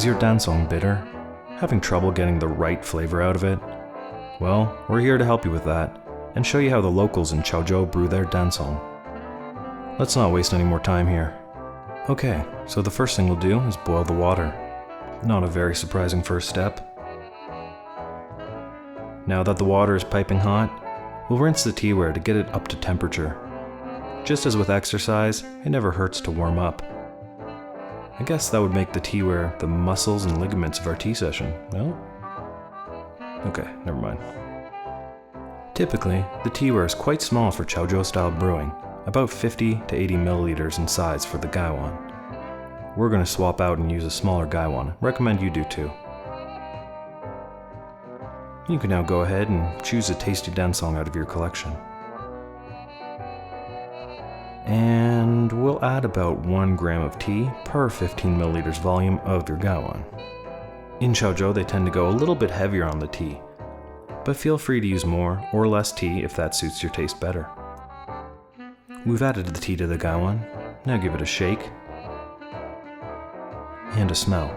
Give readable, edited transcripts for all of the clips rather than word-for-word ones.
Is your Dancong bitter? Having trouble getting the right flavor out of it? Well, we're here to help you with that, and show you how the locals in Chaozhou brew their Dancong. Let's not waste any more time here. Okay, so the first thing we'll do is boil the water. Not a very surprising first step. Now that the water is piping hot, we'll rinse the teaware to get it up to temperature. Just as with exercise, it never hurts to warm up. I guess that would make the teaware the muscles and ligaments of our tea session, no? Okay, never mind. Typically, the teaware is quite small for Chaozhou style brewing, about 50 to 80 milliliters in size for the gaiwan. We're going to swap out and use a smaller gaiwan. Recommend you do too. You can now go ahead and choose a tasty Dancong out of your collection. And we'll add about 1 gram of tea per 15 milliliters volume of your gaiwan. In Chaozhou, they tend to go a little bit heavier on the tea, but feel free to use more or less tea if that suits your taste better. We've added the tea to the gaiwan. Now give it a shake and a smell.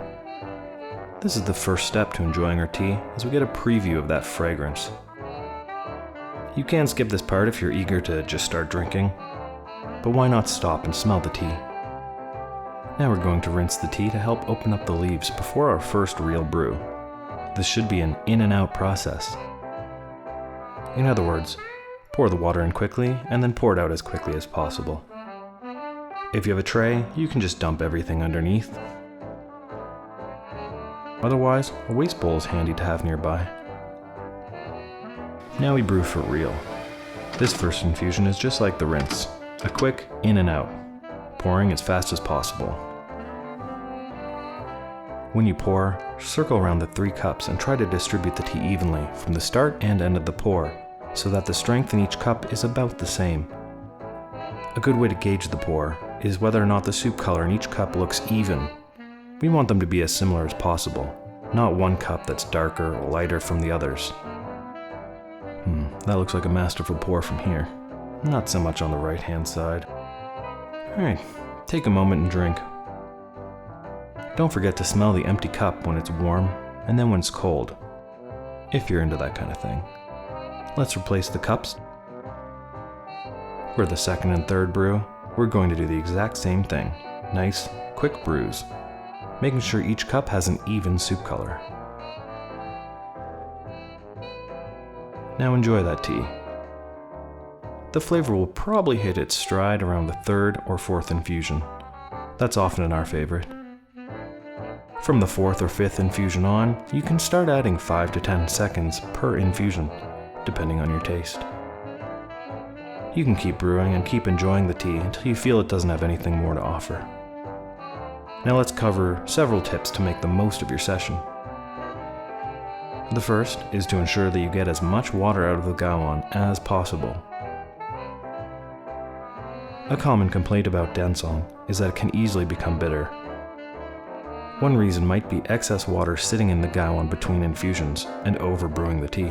This is the first step to enjoying our tea, as we get a preview of that fragrance. You can skip this part if you're eager to just start drinking, but why not stop and smell the tea? Now we're going to rinse the tea to help open up the leaves before our first real brew. This should be an in and out process. In other words, pour the water in quickly and then pour it out as quickly as possible. If you have a tray, you can just dump everything underneath. Otherwise, a waste bowl is handy to have nearby. Now we brew for real. This first infusion is just like the rinse, a quick in and out, pouring as fast as possible. When you pour, circle around the 3 cups and try to distribute the tea evenly from the start and end of the pour, so that the strength in each cup is about the same. A good way to gauge the pour is whether or not the soup color in each cup looks even. We want them to be as similar as possible, not one cup that's darker or lighter from the others. That looks like a masterful pour from here. Not so much on the right hand side. Alright, take a moment and drink. Don't forget to smell the empty cup when it's warm and then when it's cold, if you're into that kind of thing. Let's replace the cups. For the second and third brew, we're going to do the exact same thing. Nice, quick brews, making sure each cup has an even soup color. Now enjoy that tea. The flavor will probably hit its stride around the 3rd or 4th infusion. That's often in our favorite. From the 4th or 5th infusion on, you can start adding 5 to 10 seconds per infusion, depending on your taste. You can keep brewing and keep enjoying the tea until you feel it doesn't have anything more to offer. Now let's cover several tips to make the most of your session. The first is to ensure that you get as much water out of the gaiwan as possible. A common complaint about Dancong is that it can easily become bitter. One reason might be excess water sitting in the gaiwan between infusions and overbrewing the tea.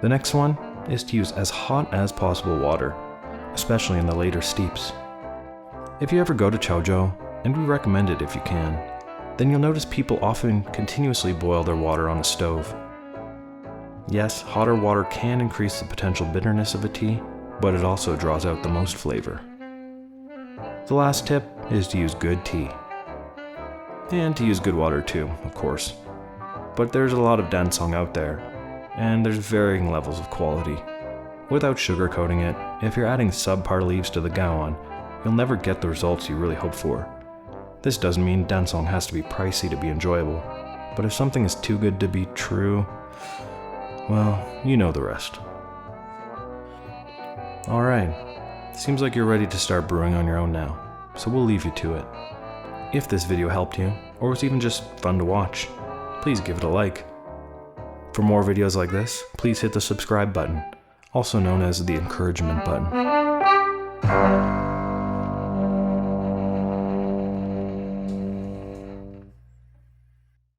The next one is to use as hot as possible water, especially in the later steeps. If you ever go to Chaozhou, and we recommend it if you can, then you'll notice people often continuously boil their water on a stove. Yes, hotter water can increase the potential bitterness of a tea, but it also draws out the most flavor. The last tip is to use good tea. And to use good water too, of course. But there's a lot of Dancong out there, and there's varying levels of quality. Without sugarcoating it, if you're adding subpar leaves to the gaiwan, you'll never get the results you really hope for. This doesn't mean Dancong has to be pricey to be enjoyable, but if something is too good to be true, well, you know the rest. Alright, seems like you're ready to start brewing on your own now, so we'll leave you to it. If this video helped you, or was even just fun to watch, please give it a like. For more videos like this, please hit the subscribe button, also known as the encouragement button.